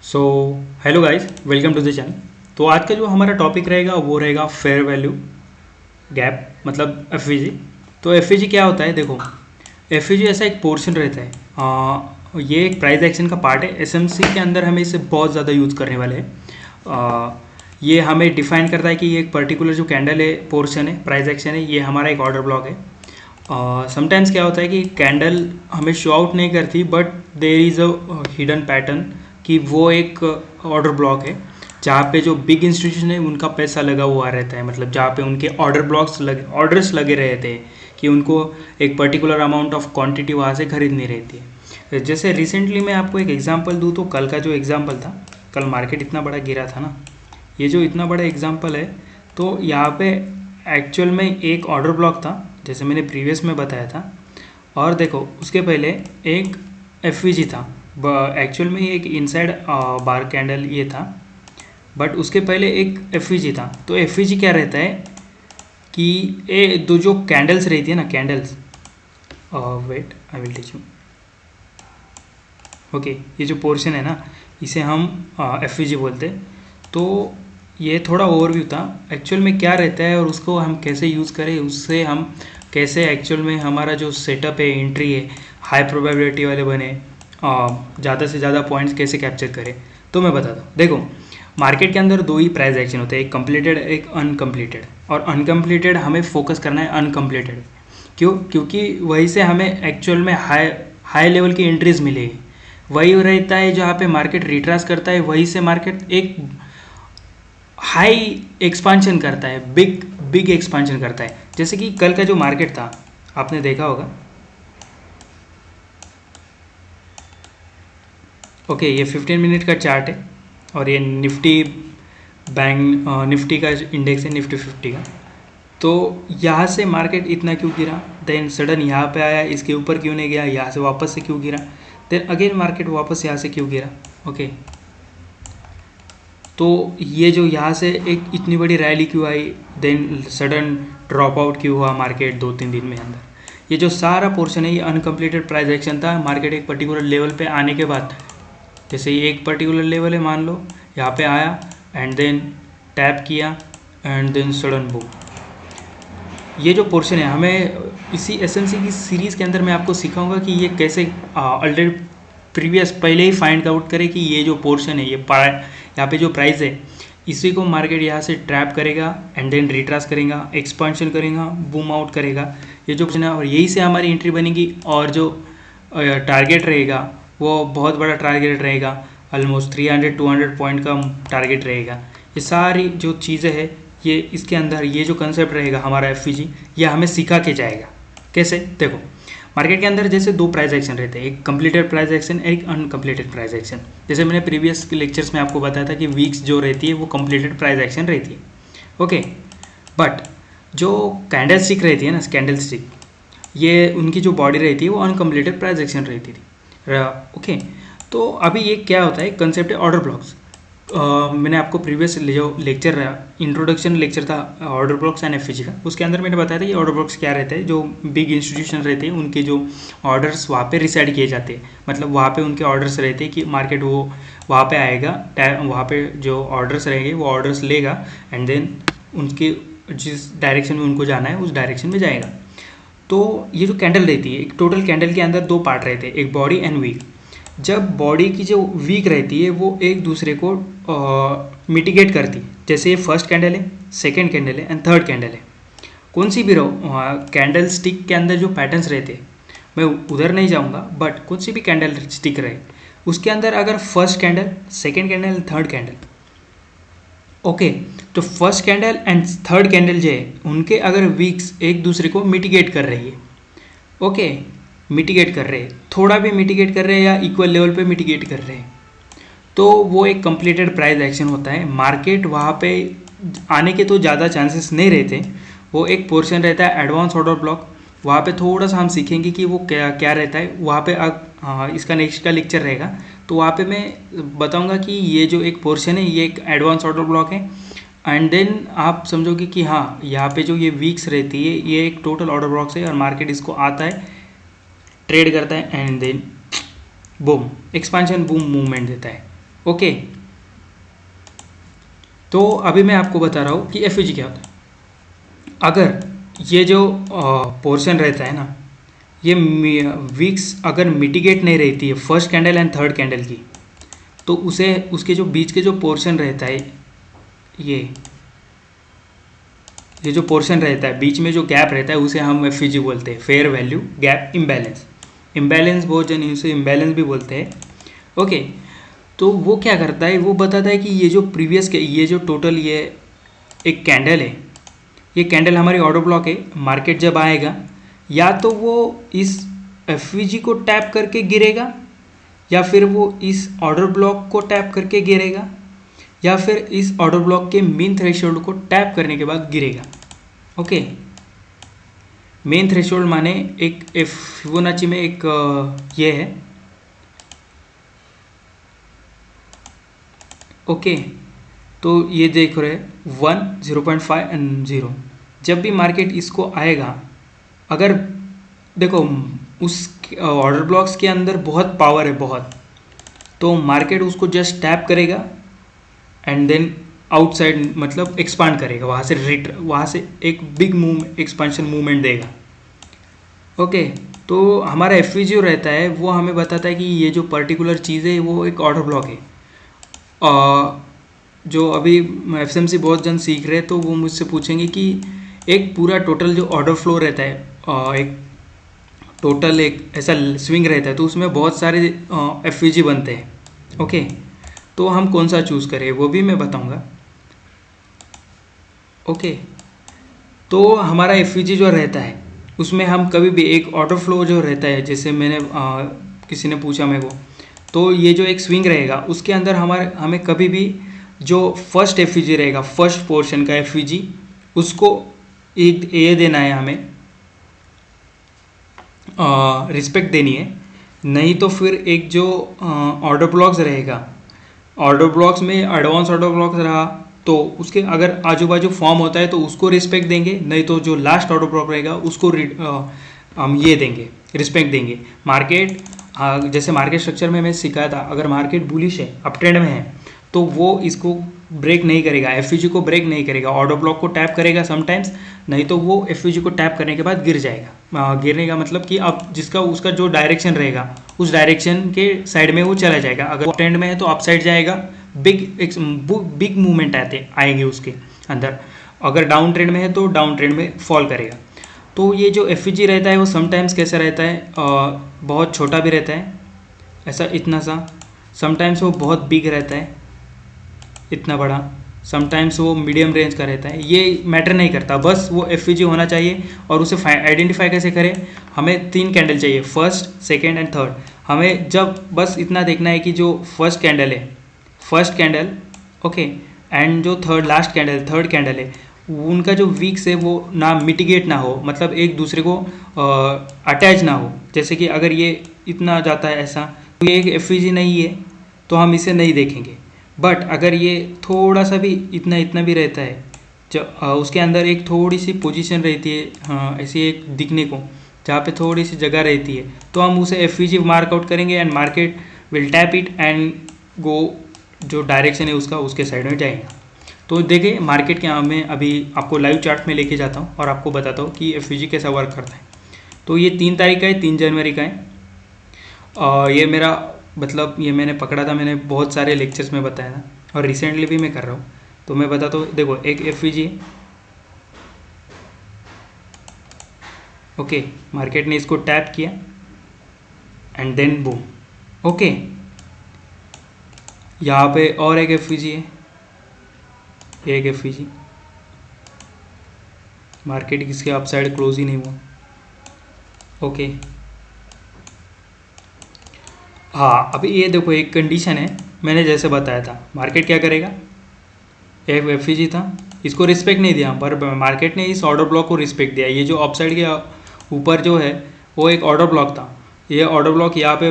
So hello guys, welcome to the channel. तो आज का जो हमारा टॉपिक रहेगा वो रहेगा फेयर वैल्यू गैप, मतलब एफ तो एफ क्या होता है? देखो, एफ ऐसा एक पोर्शन रहता है। ये एक प्राइस एक्शन का पार्ट है। एसएमसी के अंदर हमें इसे बहुत ज़्यादा यूज़ करने वाले हैं। ये हमें डिफाइन करता है कि ये एक पर्टिकुलर जो कैंडल है, पोर्शन है, प्राइस एक्शन है, ये हमारा एक ऑर्डर ब्लॉक है। समटाइम्स क्या होता है कि कैंडल हमें शो आउट नहीं करती, but there is a hidden pattern कि वो एक ऑर्डर ब्लॉक है जहाँ पे जो बिग इंस्टीट्यूशन है उनका पैसा लगा हुआ रहता है। मतलब जहाँ पे उनके ऑर्डर्स लगे रहते हैं कि उनको एक पर्टिकुलर अमाउंट ऑफ क्वांटिटी वहाँ से खरीदनी रहती है। जैसे रिसेंटली मैं आपको एक एग्जांपल दूँ तो कल का जो एग्जांपल था, कल मार्केट इतना बड़ा गिरा था ना, ये जो इतना बड़ा एग्जांपल है, तो यहाँ पे एक्चुअल में एक ऑर्डर ब्लॉक था जैसे मैंने प्रीवियस में बताया था। और देखो, उसके पहले एक एफ था। एक्चुअल में एक इनसाइड बार कैंडल ये था, बट उसके पहले एक एफ था। तो एफ क्या रहता है कि ये दो जो कैंडल्स रहती है ना, candles, wait I will teach you. Okay, ये जो पोर्शन है ना, इसे हम एफ बोलते हैं। तो ये थोड़ा ओवरव्यू था एक्चुअल में क्या रहता है और उसको हम कैसे यूज़ करें, उससे हम कैसे एक्चुअल में हमारा जो सेटअप है, एंट्री है, हाई प्रोबेबिलिटी वाले बने, ज़्यादा से ज़्यादा पॉइंट्स कैसे कैप्चर करें। तो मैं बताता हूँ। देखो, मार्केट के अंदर दो ही प्राइस एक्शन होते हैं, एक कंप्लीटेड एक अनकम्प्लीटेड। और अनकम्प्लीटेड हमें फोकस करना है अनकम्प्लीटेड। क्यों? क्योंकि वहीं से हमें एक्चुअल में हाई लेवल की एंट्रीज मिलेगी। वही रहता है जहाँ पे मार्केट रिट्रास करता है, वहीं से मार्केट एक हाई एक्सपांशन करता है, बिग एक्सपांशन करता है। जैसे कि कल का जो मार्केट था, आपने देखा होगा। ओके, ये 15 मिनट का चार्ट है और ये निफ्टी का इंडेक्स है, निफ्टी 50 का। तो यहाँ से मार्केट इतना क्यों गिरा, देन सडन यहाँ पे आया, इसके ऊपर क्यों नहीं गया, यहाँ से वापस से क्यों गिरा, देन अगेन मार्केट वापस यहाँ से क्यों गिरा। ओके, तो ये जो यहाँ से एक इतनी बड़ी रैली क्यों आई, देन सडन ड्रॉप आउट क्यों हुआ मार्केट 2-3 दिन में अंदर। ये जो सारा पोर्शन है ये अनकम्प्लीटेड प्राइस एक्शन था। मार्केट एक पर्टिकुलर लेवल पे आने के बाद, जैसे ये एक पर्टिकुलर लेवल है, मान लो यहाँ पे आया एंड देन टैप किया एंड देन सडन बूम। ये जो पोर्शन है, हमें इसी एसएमसी की सीरीज़ के अंदर मैं आपको सिखाऊंगा कि ये कैसे ऑलरेडी प्रीवियस पहले ही फाइंड आउट करें कि ये जो पोर्शन है, ये यहाँ पे जो प्राइस है, इसी को मार्केट यहाँ से ट्रैप करेगा एंड देन रिट्रास करेगा, एक्सपांशन करेगा, बूम आउट करेगा। ये जो पोर्शन है, और यही से हमारी एंट्री बनेगी। और जो टारगेट रहेगा वो बहुत बड़ा टारगेट रहेगा, ऑलमोस्ट 300-200 पॉइंट का टारगेट रहेगा। ये सारी जो चीज़ें हैं, ये इसके अंदर ये जो कंसेप्ट रहेगा हमारा एफ ये हमें सिखा के जाएगा। कैसे? देखो, मार्केट के अंदर जैसे दो प्राइस एक्शन रहते हैं, एक कंप्लीटेड प्राइस एक्शन, एक अनकम्प्लीटेड प्राइस एक्शन। जैसे मैंने प्रीवियस लेक्चर्स में आपको बताया था कि वीक्स जो रहती है वो कंप्लीटेड प्राइस एक्शन रहती है। ओके, बट जो कैंडल स्टिक रहती है ना, कैंडल स्टिक, ये उनकी जो बॉडी रहती है वो अनकम्प्लीटेड प्राइस एक्शन रहती थी। ओके, तो अभी ये क्या होता है, कंसेप्ट है ऑर्डर ब्लॉक्स। मैंने आपको प्रीवियस जो लेक्चर इंट्रोडक्शन लेक्चर था ऑर्डर ब्लॉक्स एंड एफ का, उसके अंदर मैंने बताया था कि ऑर्डर ब्लॉक्स क्या रहते हैं। जो बिग इंस्टीट्यूशन रहते हैं उनके जो ऑर्डर्स वहाँ पे रिसाइड किए जाते हैं, मतलब वहाँ पे उनके ऑर्डर्स रहते हैं कि मार्केट वो वहाँ पे आएगा, वहाँ पे जो ऑर्डर्स रहेंगे वो ऑर्डर्स लेगा एंड देन उनके जिस डायरेक्शन में उनको जाना है उस डायरेक्शन में जाएगा। तो ये जो कैंडल रहती है, एक टोटल कैंडल के अंदर दो पार्ट रहते हैं, एक बॉडी एंड वीक। जब बॉडी की जो वीक रहती है वो एक दूसरे को मिटिगेट करती है। जैसे ये फर्स्ट कैंडल है, सेकंड कैंडल है एंड थर्ड कैंडल है। कौन सी भी रहो, कैंडल स्टिक के अंदर जो पैटर्न्स रहते हैं, मैं उधर नहीं जाऊंगा, बट कौन सी भी कैंडल स्टिक रहे उसके अंदर अगर first candle, second candle, third candle, okay, तो first candle and third candle जो है उनके अगर वीक्स एक दूसरे को मिटिगेट कर रही है, ओके, मिटिगेट कर रहे हैं, थोड़ा भी मिटिगेट कर रहे हैं या इक्वल लेवल पे मिटिगेट कर रहे हैं, तो वो एक कंप्लीटेड प्राइस एक्शन होता है। मार्केट वहाँ पे आने के तो ज़्यादा चांसेस नहीं रहते, वो एक पोर्शन रहता है एडवांस ऑर्डर ब्लॉक। वहाँ पे थोड़ा सा हम सीखेंगे कि वो क्या क्या रहता है वहाँ पे। इसका नेक्स्ट का लेक्चर रहेगा तो वहाँ पे मैं बताऊँगा कि ये जो एक पोर्शन है ये एक एडवांस ऑर्डर ब्लॉक है एंड देन आप समझोगे कि हाँ, यहाँ पे जो ये वीक्स रहती है ये एक टोटल ऑर्डर ब्लॉक्स है और मार्केट इसको आता है, ट्रेड करता है and then boom, expansion boom movement देता है। ओके, तो अभी मैं आपको बता रहा हूँ कि एफ क्या होता है। अगर ये जो पोर्शन रहता है ना, ये वीक्स अगर मिटिगेट नहीं रहती है first candle and third candle की, तो उसे उसके जो बीच के जो पोर्शन रहता है, ये जो पोर्शन रहता है बीच में जो गैप रहता है, उसे हम एफ बोलते हैं, fair value gap imbalance. Imbalance बहुत जन इसे इम्बैलेंस भी बोलते हैं। ओके, तो वो क्या करता है, वो बताता है कि ये जो प्रीवियस के ये जो टोटल ये एक कैंडल है, ये कैंडल हमारी ऑर्डर ब्लॉक है। मार्केट जब आएगा या तो वो इस एफ को टैप करके गिरेगा, या फिर वो इस ऑर्डर ब्लॉक को टैप करके गिरेगा, या फिर इस ऑर्डर ब्लॉक के मेन थ्रेशोल्ड को टैप करने के बाद गिरेगा। ओके, मेन थ्रेशोल्ड माने एक फिबोनाची में एक ये है। ओके, तो ये देख रहे 1, 0.5 एंड 0। जब भी मार्केट इसको आएगा, अगर देखो उस ऑर्डर ब्लॉक्स के अंदर बहुत पावर है बहुत, तो मार्केट उसको जस्ट टैप करेगा एंड देन आउटसाइड मतलब एक्सपांड करेगा, वहाँ से एक बिग एक्सपांशन मूवमेंट देगा। ओके, तो हमारा एफ जो रहता है वो हमें बताता है कि ये जो पर्टिकुलर चीज़ है वो एक ऑर्डर ब्लॉक है। जो अभी एफ बहुत जन सीख रहे हैं, तो वो मुझसे पूछेंगे कि एक पूरा टोटल जो ऑर्डर फ्लो रहता है, एक टोटल एक ऐसा स्विंग रहता है, तो उसमें बहुत सारे एफ बनते हैं। ओके, तो हम कौन सा चूज़ करें वो भी मैं बताऊंगा। ओके, तो हमारा एफ जो रहता है उसमें हम कभी भी एक ऑर्डर फ्लो जो रहता है, जैसे मैंने किसी ने पूछा मेरे को, तो ये जो एक स्विंग रहेगा उसके अंदर हमें कभी भी जो फर्स्ट एफ रहेगा, फर्स्ट पोर्शन का एफ उसको एक ये देना है, हमें रिस्पेक्ट देनी है। नहीं तो फिर एक जो ऑर्डर ब्लॉक्स रहेगा, ऑर्डर ब्लॉक्स में एडवांस ऑर्डर ब्लॉक्स रहा तो उसके अगर आजू बाजू फॉर्म होता है तो उसको रिस्पेक्ट देंगे, नहीं तो जो लास्ट ऑर्डर ब्लॉक रहेगा उसको हम ये देंगे, रिस्पेक्ट देंगे। मार्केट जैसे मार्केट स्ट्रक्चर में मैं सिखाया था, अगर मार्केट बुलिश है, अप ट्रेंड में है, तो वो इसको ब्रेक नहीं करेगा, एफ को ब्रेक नहीं करेगा, ऑर्डर ब्लॉक को टैप करेगा समटाइम्स, नहीं तो वो एफ को टैप करने के बाद गिर जाएगा। गिरने का मतलब कि अब जिसका उसका जो डायरेक्शन रहेगा उस डायरेक्शन के साइड में वो चला जाएगा। अगर अप ट्रेंड में है तो अप साइड जाएगा, बिग मूवमेंट आएंगे उसके अंदर। अगर डाउन ट्रेंड में है तो डाउन ट्रेंड में फॉल करेगा। तो ये जो एफ रहता है वो समटाइम्स कैसा रहता है, बहुत छोटा भी रहता है, ऐसा इतना सा, समटाइम्स वो बहुत बिग रहता है, इतना बड़ा, समटाइम्स वो मीडियम रेंज का रहता है। ये मैटर नहीं करता, बस वो एफ होना चाहिए। और उसे आइडेंटिफाई कैसे करें, हमें 3 कैंडल चाहिए, फर्स्ट, सेकेंड एंड थर्ड। हमें जब बस इतना देखना है कि जो फर्स्ट कैंडल है, फर्स्ट कैंडल, ओके, एंड जो लास्ट कैंडल, थर्ड कैंडल है, उनका जो वीक्स है वो ना मिटिगेट ना हो, मतलब एक दूसरे को अटैच ना हो। जैसे कि अगर ये इतना जाता है ऐसा, तो ये एक एफ नहीं है तो हम इसे नहीं देखेंगे। बट अगर ये थोड़ा सा भी इतना भी रहता है, जो उसके अंदर एक थोड़ी सी पोजीशन रहती है, हाँ, ऐसी एक दिखने को, जहाँ पे थोड़ी सी जगह रहती है, तो हम उसे एफ मार्कआउट करेंगे and market will tap it and go, जो डायरेक्शन है उसका उसके साइड में जाएगा। तो देखिए मार्केट के मैं अभी आपको लाइव चार्ट में लेके जाता हूँ और आपको बताता हूँ कि एफ कैसा वर्क करता है। तो ये 3 तारीख का है, 3 जनवरी का है। ये मेरा मतलब ये मैंने पकड़ा था, मैंने बहुत सारे लेक्चर्स में बताया था और रिसेंटली भी मैं कर रहा हूँ, तो मैं बताता हूँ। देखो एक एफ ओके, मार्केट ने इसको टैप किया एंड देन बूम। ओके, यहाँ पे और एक एफ है, एक एफ मार्केट किसके अपसाइड क्लोज ही नहीं हुआ। ओके, हाँ, अभी ये देखो एक कंडीशन है, मैंने जैसे बताया था, मार्केट क्या करेगा, एक एफ था, इसको रिस्पेक्ट नहीं दिया, पर मार्केट ने इस ऑर्डर ब्लॉक को रिस्पेक्ट दिया। ये जो अपसाइड के ऊपर जो है वो एक ऑर्डर ब्लॉक था, ये ऑर्डर ब्लॉक यहाँ पे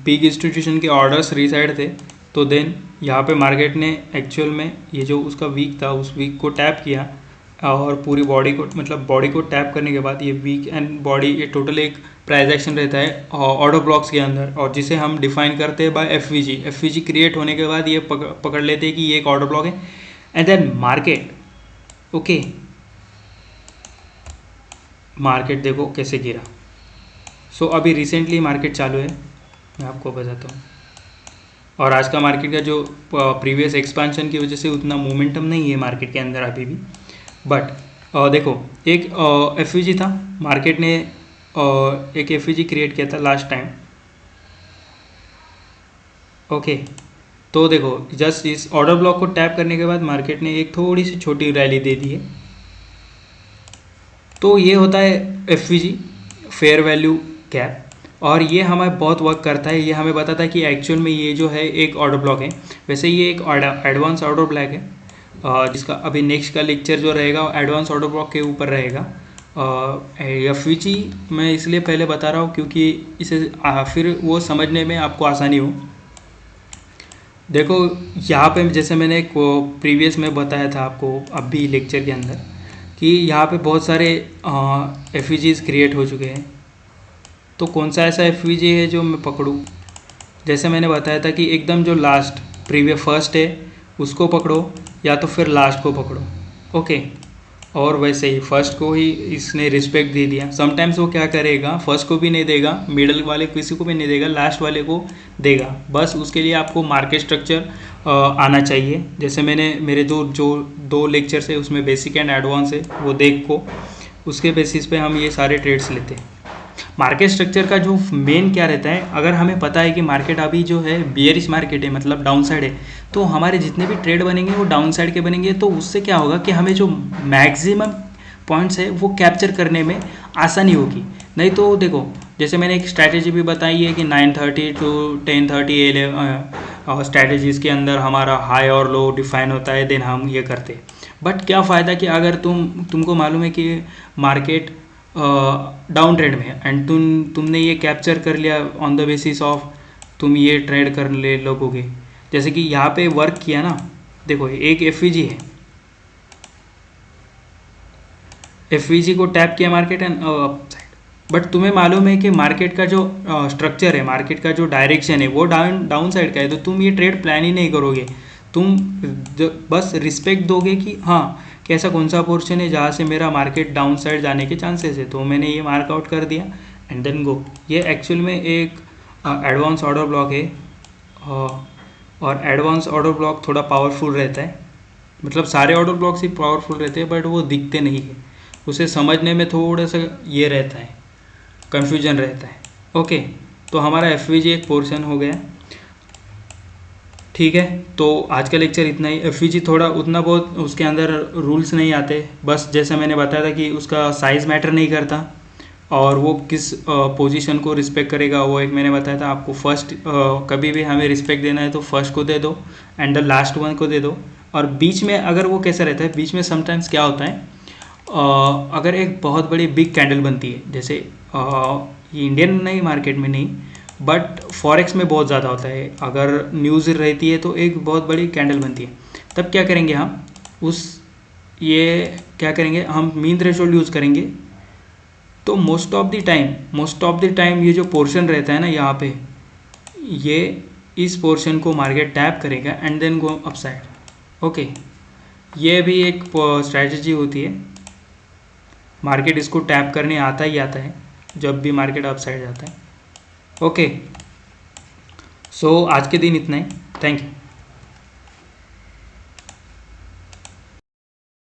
बिग इंस्टीट्यूशन के ऑर्डर्स रीसाइड थे, तो देन यहाँ पे मार्केट ने एक्चुअल में ये जो उसका वीक था उस वीक को टैप किया और पूरी बॉडी को, मतलब बॉडी को टैप करने के बाद ये वीक एंड बॉडी, ये टोटल एक प्राइस एक्शन रहता है ऑर्डर ब्लॉक्स के अंदर, और जिसे हम डिफाइन करते हैं बाय एफवीजी। एफवीजी क्रिएट होने के बाद ये पकड़ लेते हैं कि ये एक ऑर्डर ब्लॉक है। And then market, okay, market देखो कैसे गिरा। सो अभी रिसेंटली मार्केट चालू है, मैं आपको बताता हूँ। और आज का मार्केट का जो प्रीवियस एक्सपेंशन की वजह से उतना मोमेंटम नहीं है मार्केट के अंदर अभी भी। बट देखो, एक एफवीजी था, मार्केट ने एक एफवीजी क्रिएट किया था लास्ट टाइम, ओके। तो देखो, जस्ट इस ऑर्डर ब्लॉक को टैप करने के बाद मार्केट ने एक थोड़ी सी छोटी रैली दे दी है। तो ये होता है एफवीजी, फेयर वैल्यू गैप, और ये हमें बहुत वर्क करता है। ये हमें बताता है कि एक्चुअल में ये जो है एक ऑर्डर ब्लॉक है। वैसे ये एक एडवांस ऑर्डर ब्लॉक है, जिसका अभी नेक्स्ट का लेक्चर जो रहेगा एडवांस ऑर्डर ब्लॉक के ऊपर रहेगा। एफवीजी मैं इसलिए पहले बता रहा हूँ क्योंकि इसे फिर वो समझने में आपको आसानी हो। देखो यहाँ पे जैसे मैंने प्रीवियस में बताया था आपको अभी लेक्चर के अंदर कि यहाँ पे बहुत सारे एफवीजीज क्रिएट हो चुके हैं। तो कौन सा ऐसा एफवीजी है जो मैं पकड़ूँ? जैसे मैंने बताया था कि एकदम जो लास्ट प्रीवियस फर्स्ट है उसको पकड़ो, या तो फिर लास्ट को पकड़ो, ओके। और वैसे ही फर्स्ट को ही इसने रिस्पेक्ट दे दिया। समटाइम्स वो क्या करेगा, फर्स्ट को भी नहीं देगा, मिडल वाले किसी को भी नहीं देगा, लास्ट वाले को देगा। बस उसके लिए आपको मार्केट स्ट्रक्चर आना चाहिए। जैसे मैंने मेरे जो दो लेक्चर्स है उसमें बेसिक एंड एडवांस है, वो देख को उसके बेसिस पे हम ये सारे ट्रेड्स लेते हैं। मार्केट स्ट्रक्चर का जो मेन क्या रहता है, अगर हमें पता है कि मार्केट अभी जो है बियरिश मार्केट है, मतलब डाउन साइड है, तो हमारे जितने भी ट्रेड बनेंगे वो डाउन साइड के बनेंगे। तो उससे क्या होगा कि हमें जो मैक्सिमम पॉइंट्स है वो कैप्चर करने में आसानी होगी। नहीं तो देखो, जैसे मैंने एक स्ट्रैटेजी भी बताई है कि 930 टू 1030 स्ट्रैटेजीज़ के अंदर हमारा हाई और लो डिफाइन होता है, देन हम ये करते हैं। बट क्या फ़ायदा कि अगर तुमको मालूम है कि मार्केट डाउन ट्रेड में है एंड तुमने ये कैप्चर कर लिया ऑन द बेसिस ऑफ तुम ये ट्रेड कर ले लोगोगे। जैसे कि यहाँ पे वर्क किया ना, देखो एक एफवीजी है, एफवीजी को टैप किया market and up side. But तुम्हें मालूम है कि मार्केट का जो स्ट्रक्चर है, मार्केट का जो डायरेक्शन है वो डाउन साइड का है, तो तुम ये ट्रेड प्लान ही नहीं करोगे। तुम बस रिस्पेक्ट दोगे कि हाँ कैसा कौन सा पोर्शन है जहाँ से मेरा मार्केट डाउन साइड जाने के चांसेस है, तो मैंने ये मार्क आउट कर दिया एंड देन गो। ये एक्चुअल में एक एडवांस ऑर्डर ब्लॉक है, और एडवांस ऑर्डर ब्लॉक थोड़ा पावरफुल रहता है। मतलब सारे ऑर्डर ब्लॉक्स ही पावरफुल रहते हैं बट वो दिखते नहीं है, उसे समझने में थोड़ा सा ये रहता है, कन्फ्यूजन रहता है, ओके। तो हमारा एफवीजी एक पोर्शन हो गया, ठीक है। तो आज का लेक्चर इतना ही। एफवीजी थोड़ा उतना बहुत उसके अंदर रूल्स नहीं आते, बस जैसे मैंने बताया था कि उसका साइज़ मैटर नहीं करता और वो किस पोजीशन को रिस्पेक्ट करेगा, वो एक मैंने बताया था आपको। फर्स्ट कभी भी हमें रिस्पेक्ट देना है तो फर्स्ट को दे दो एंड द लास्ट वन को दे दो। और बीच में अगर वो कैसा रहता है, बीच में समटाइम्स क्या होता है, अगर एक बहुत बड़ी बिग कैंडल बनती है, जैसे ये इंडियन नहीं मार्केट में नहीं बट फॉरेक्स में बहुत ज़्यादा होता है, अगर न्यूज़ रहती है तो एक बहुत बड़ी कैंडल बनती है, तब क्या करेंगे हम, क्या करेंगे हम, मीन थ्रेशोल्ड यूज़ करेंगे। तो मोस्ट ऑफ द टाइम ये जो पोर्शन रहता है ना यहाँ पे, ये इस पोर्शन को मार्केट टैप करेगा and then go upside, okay. ये भी एक स्ट्रैटेजी होती है, मार्केट इसको टैप करने आता ही आता है जब भी मार्केट अपसाइड जाता है, ओके। सो आज के दिन इतना ही, थैंक यू।